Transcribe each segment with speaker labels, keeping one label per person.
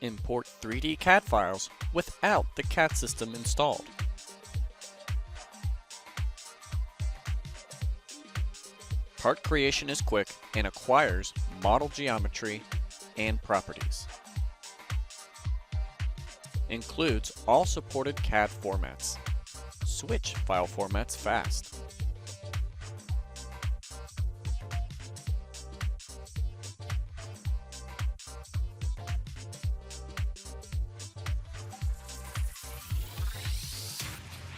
Speaker 1: import 3D CAD files without the CAD system installed. Part creation is quick and acquires model geometry and properties. Includes all supported CAD formats. Switch file formats fast.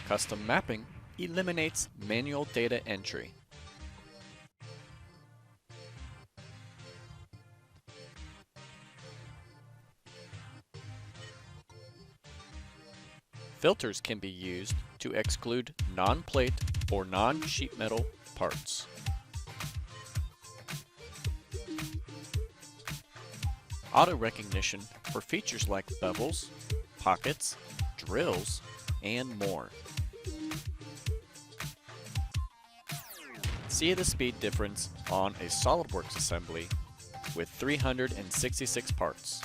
Speaker 1: Custom mapping eliminates manual data entry. Filters can be used to exclude non-plate or non-sheet metal parts. Auto recognition for features like bevels, pockets, drills, and more. See the speed difference on a SOLIDWORKS assembly with 366 parts.